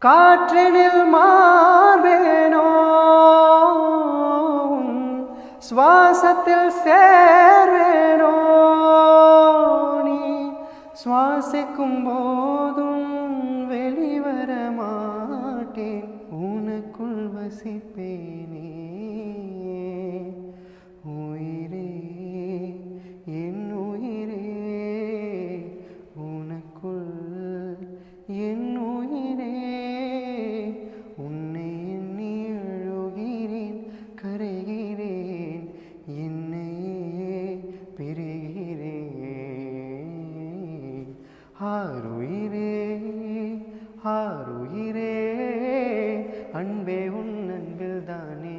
காற்றினில் மார்பேனோ சுவாசத்தில் சேர்வேனோ நீ சுவாசிக்கும் போதும் வெளிவர மாட்டேன் உனக்குள் வசிப்பேனே உயிரே என் உயிரே உனக்குள் என் உயிரே உன்னை எண்ணி அழுகிறேன் கரைகிறேன் என்னையே பெறுகிறேன் ஆருயிரே ஆருயிரே அன்பே உன் அன்பில் தானே